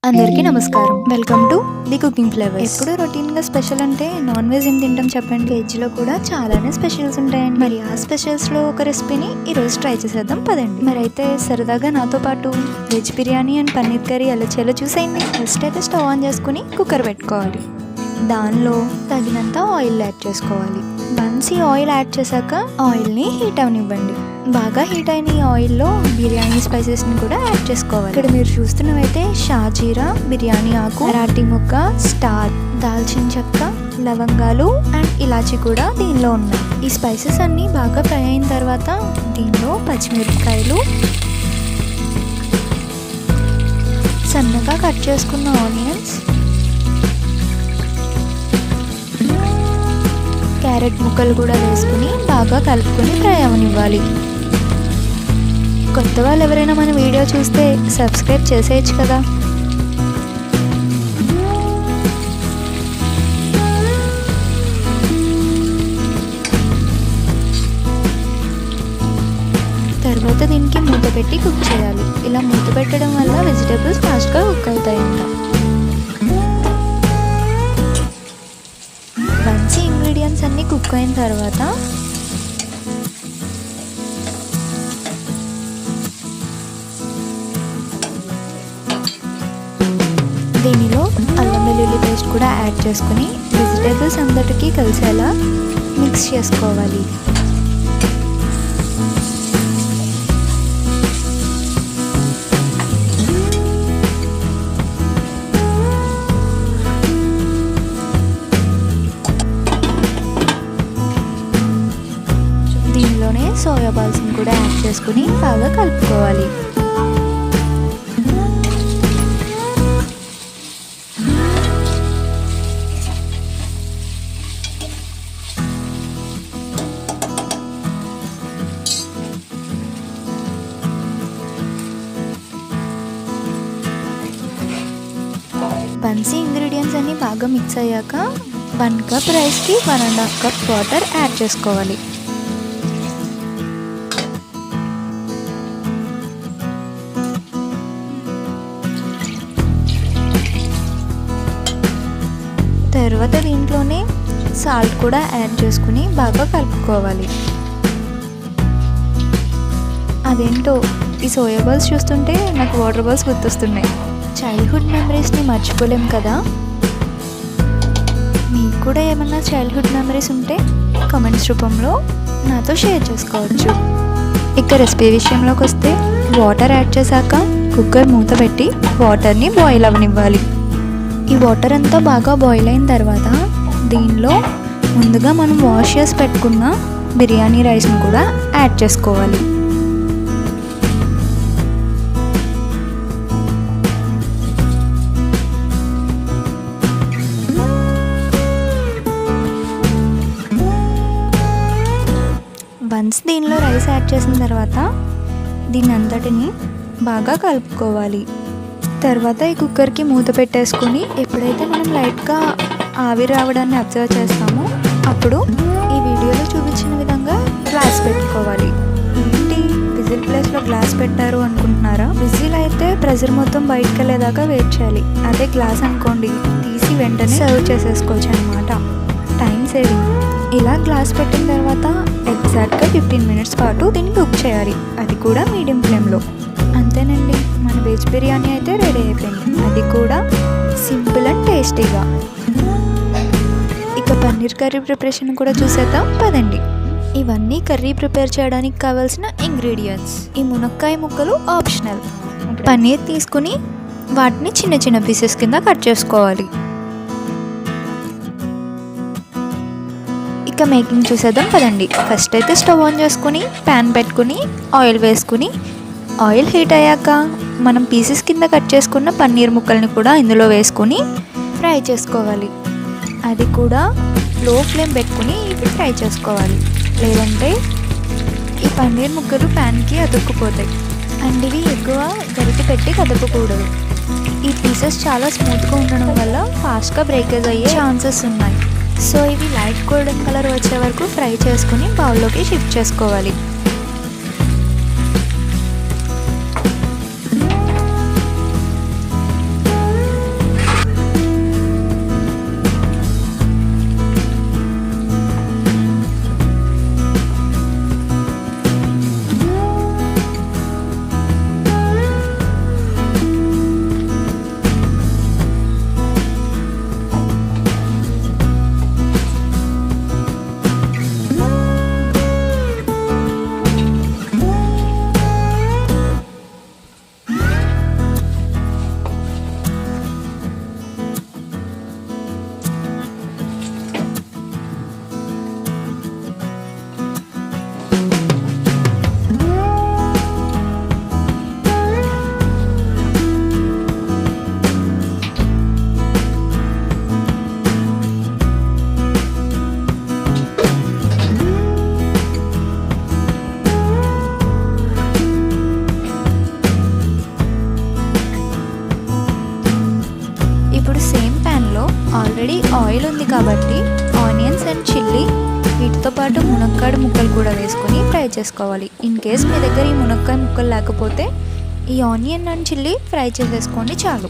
అందరికీ నమస్కారం. Welcome to the cooking flavours. ఎప్పుడు రొటీన్గా స్పెషల్ అంటే నాన్ వెజ్ ఏం తింటాం చెప్పండి. వెజ్లో కూడా చాలానే స్పెషల్స్ ఉంటాయండి. మరి ఆ స్పెషల్స్లో ఒక రెసిపీని ఈరోజు ట్రై చేసేద్దాం పదండి. మరి అయితే సరదాగా నాతో పాటు veg biryani and paneer curry ఎలా చేయాలో చూసేయండి. ఫస్ట్ అయితే స్టవ్ ఆన్ చేసుకుని కుక్కర్ పెట్టుకోవాలి. దానిలో తగినంత ఆయిల్ యాడ్ చేసుకోవాలి. వన్స్ ఈ ఆయిల్ యాడ్ చేశాక ఆయిల్ని హీట్ అవనివ్వండి. బాగా హీట్ అయిన ఈ ఆయిల్లో బిర్యానీ స్పైసెస్ని కూడా యాడ్ చేసుకోవాలి. ఇక్కడ మీరు చూస్తున్నవైతే షాజీరా, బిర్యానీ ఆకు, మరాఠీ ముక్క, స్టార్, దాల్చిన చెక్క, లవంగాలు అండ్ ఇలాచి కూడా దీనిలో ఉన్నాయి. ఈ స్పైసెస్ అన్నీ బాగా ఫ్రై అయిన తర్వాత దీనిలో పచ్చిమిరపకాయలు, సన్నగా కట్ చేసుకున్న ఆనియన్స్, క్యారెట్ ముక్కలు కూడా వేసుకుని బాగా కలుపుకొని ఫ్రై అవనివ్వాలి. కొత్త వాళ్ళు ఎవరైనా మన వీడియో చూస్తే సబ్స్క్రైబ్ చేసేయచ్చు కదా. తర్వాత దీనికి మూత పెట్టి కుక్ చేయాలి. ఇలా మూత పెట్టడం వల్ల వెజిటేబుల్స్ ఫాస్ట్గా కుక్ అవుతాయంట. మంచి ఇంగ్రీడియంట్స్ అన్నీ కుక్ అయిన తర్వాత దీనిలో అల్లం వెల్లుల్లి పేస్ట్ కూడా యాడ్ చేసుకుని వెజిటేబుల్స్ అందరికీ కలిసేలా మిక్స్ చేసుకోవాలి. దీనిలోనే సోయా బాల్స్ని కూడా యాడ్ చేసుకుని బాగా కలుపుకోవాలి. వన్స్ ఇంగ్రీడియంట్స్ అన్నీ బాగా మిక్స్ అయ్యాక 1 కప్ రైస్కి 1.5 కప్ వాటర్ యాడ్ చేసుకోవాలి. తర్వాత దీంట్లోనే సాల్ట్ కూడా యాడ్ చేసుకుని బాగా కలుపుకోవాలి. అదేంటో ఈ సోయా బాల్స్ చూస్తుంటే నాకు వాటర్ బాల్స్ గుర్తొస్తున్నాయి. చైల్డ్హుడ్ మెమరీస్ని మర్చిపోలేం కదా. మీకు కూడా ఏమన్నా చైల్డ్హుడ్ మెమరీస్ ఉంటే కామెంట్స్ రూపంలో నాతో షేర్ చేసుకోవచ్చు. ఇక రెసిపీ విషయంలోకి వస్తే వాటర్ యాడ్ చేశాక కుక్కర్ మూత పెట్టి వాటర్ని బాయిల్ అవనివ్వాలి. ఈ వాటర్ అంతా బాగా బాయిల్ అయిన తర్వాత దీనిలో ముందుగా మనం వాష్ చేసి పెట్టుకున్న బిర్యానీ రైస్ని కూడా యాడ్ చేసుకోవాలి. వన్స్ దీనిలో రైస్ యాడ్ చేసిన తర్వాత దీన్ని అంతటిని బాగా కలుపుకోవాలి. తర్వాత ఈ కుక్కర్కి మూత పెట్టేసుకొని ఎప్పుడైతే మనం లైట్గా ఆవిరి రావడాన్ని అబ్జర్వ్ చేస్తామో అప్పుడు ఈ వీడియోలో చూపించిన విధంగా గ్లాస్ పెట్టుకోవాలి. ఏంటి విజిల్ ప్లేస్లో గ్లాస్ పెట్టారు అనుకుంటున్నారా? విజిల్ అయితే ప్రెజర్ మొత్తం బయటకు వెళ్ళేదాకా వెయిట్ చేయాలి. అదే గ్లాస్ అనుకోండి, తీసి వెంటనే సర్వ్ చేసేసుకోవచ్చు అనమాట. Time saving. ఇలా గ్లాస్ పెట్టిన తర్వాత ఎగ్జాక్ట్గా 15 మినిట్స్ పాటు దీన్ని కుక్ చేయాలి. అది కూడా మీడియం ఫ్లేమ్లో. అంతేనండి, మన వెజ్ బిర్యానీ అయితే రెడీ అయిపోయింది. అది కూడా సింపుల్ అండ్ టేస్టీగా. ఇక పన్నీర్ కర్రీ ప్రిపరేషన్ కూడా చూసేద్దాం పదండి. ఇవన్నీ కర్రీ ప్రిపేర్ చేయడానికి కావాల్సిన ఇంగ్రీడియంట్స్. ఈ మునక్కాయ ముక్కలు ఆప్షనల్. పన్నీర్ తీసుకుని వాటిని చిన్న చిన్న పీసెస్ కింద కట్ చేసుకోవాలి. ఇక మేకింగ్ చూసేద్దాం పదండి. ఫస్ట్ అయితే స్టవ్ ఆన్ చేసుకుని ప్యాన్ పెట్టుకుని ఆయిల్ వేసుకుని ఆయిల్ హీట్ అయ్యాక మనం పీసెస్ కింద కట్ చేసుకున్న పన్నీర్ ముక్కల్ని కూడా ఇందులో వేసుకుని ఫ్రై చేసుకోవాలి. అది కూడా లో ఫ్లేమ్ పెట్టుకుని ఇవి ఫ్రై చేసుకోవాలి. లేదంటే ఈ పన్నీర్ ముక్కలు ప్యాన్కి అతుక్కుపోతాయి. అండ్ ఇవి ఎక్కువ గరిటె పెట్టి కదపకూడదు. ఈ పీసెస్ చాలా స్మూత్గా ఉండడం వల్ల ఫాస్ట్గా బ్రేకేజ్ అయ్యే ఛాన్సెస్ ఉన్నాయి. సో ఇవి లైట్ గోల్డెన్ కలర్ వచ్చే వరకు ఫ్రై చేసుకుని బౌల్లోకి షిఫ్ట్ చేసుకోవాలి. ఆల్రెడీ ఆయిల్ ఉంది కాబట్టి ఆనియన్స్ అండ్ చిల్లీ వీటితో పాటు మునక్కాడ ముక్కలు కూడా వేసుకొని ఫ్రై చేసుకోవాలి. ఇన్ కేస్ మీ దగ్గర ఈ మునక్కాయ ముక్కలు లేకపోతే ఈ ఆనియన్ అండ్ చిల్లీ ఫ్రై చేసేసుకోండి చాలు.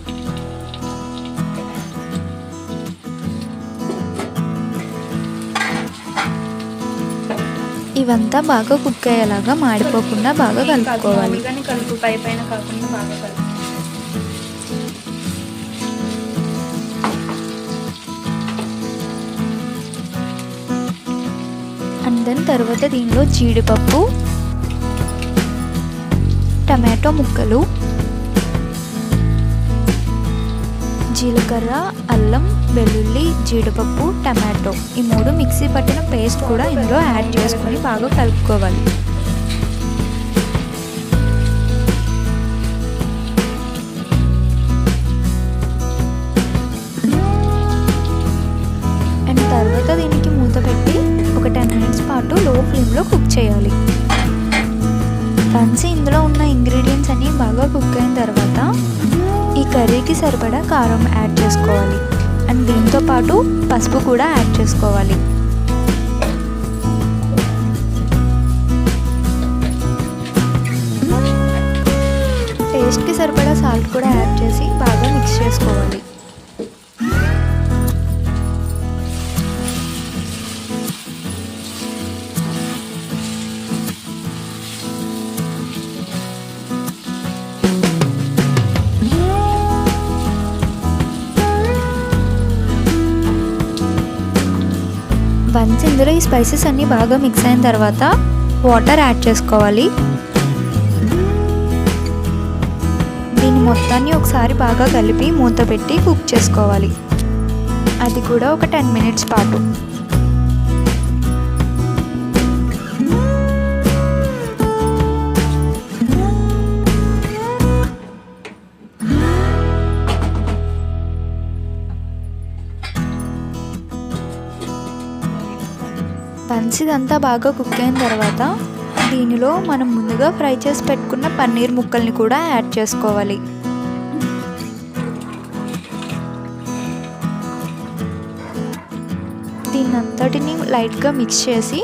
ఇవంతా బాగా కుక్ అయ్యేలాగా మాడిపోకుండా బాగా కలుపుకోవాలి. అండ్ దెన్ తర్వాత దీనిలో జీడిపప్పు, టమాటో ముక్కలు, జీలకర్ర, అల్లం, వెల్లుల్లి, జీడిపప్పు, టమాటో ఈ 3 మిక్సీ పట్టిన పేస్ట్ కూడా ఇందులో యాడ్ చేసుకొని బాగా కలుపుకోవాలి. అండ్ తర్వాత దీనికి మూత పెట్టి ఒక 10 మినిట్స్ పాటు లో ఫ్లేమ్లో కుక్ చేయాలి. వన్స్ ఇందులో ఉన్న ఇంగ్రీడియంట్స్ అన్నీ బాగా కుక్ అయిన తర్వాత ఈ కర్రీకి సరిపడా కారం యాడ్ చేసుకోవాలి. అండ్ దీంతో పాటు పసుపు కూడా యాడ్ చేసుకోవాలి. టేస్ట్కి సరిపడా సాల్ట్ కూడా యాడ్ చేసి బాగా మిక్స్ చేసుకోవాలి. వన్స్ ఇందులో ఈ స్పైసెస్ అన్నీ బాగా మిక్స్ అయిన తర్వాత వాటర్ యాడ్ చేసుకోవాలి. దీన్ని మొత్తాన్ని ఒకసారి బాగా కలిపి మూత పెట్టి కుక్ చేసుకోవాలి. అది కూడా ఒక 10 మినిట్స్ పాటు. వన్స్ ఇదంతా బాగా కుక్ అయిన తర్వాత దీనిలో మనం ముందుగా ఫ్రై చేసి పెట్టుకున్న పన్నీర్ ముక్కల్ని కూడా యాడ్ చేసుకోవాలి. దీన్నంతటిని లైట్గా మిక్స్ చేసి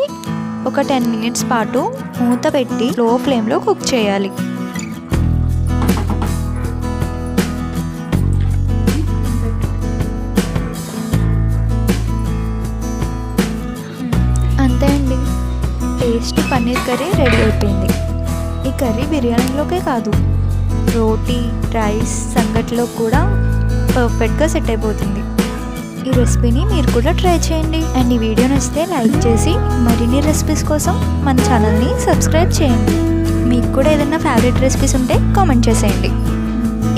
ఒక 10 మినిట్స్ పాటు మూత పెట్టి లో ఫ్లేమ్లో కుక్ చేయాలి. అంతే అండి, టేస్టీ పన్నీర్ కర్రీ రెడీ అయిపోయింది. ఈ కర్రీ బిర్యానీలోకే కాదు, రోటీ, రైస్, సంగటిలో కూడా పర్ఫెక్ట్గా సెట్ అయిపోతుంది. ఈ రెసిపీని మీరు కూడా ట్రై చేయండి. అండ్ ఈ వీడియో నచ్చితే లైక్ చేసి మరిన్ని రెసిపీస్ కోసం మన ఛానల్ని సబ్స్క్రైబ్ చేయండి. మీకు కూడా ఏదైనా ఫేవరెట్ రెసిపీస్ ఉంటే కామెంట్ చేసేయండి.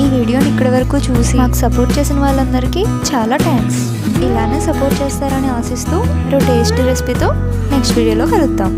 ఈ వీడియోని ఇక్కడి వరకు చూసి నాకు సపోర్ట్ చేసిన వాళ్ళందరికీ చాలా థ్యాంక్స్. ఇలానే సపోర్ట్ చేస్తారని ఆశిస్తూ మరో టేస్టీ రెసిపీతో నెక్స్ట్ వీడియోలో కలుద్దాం.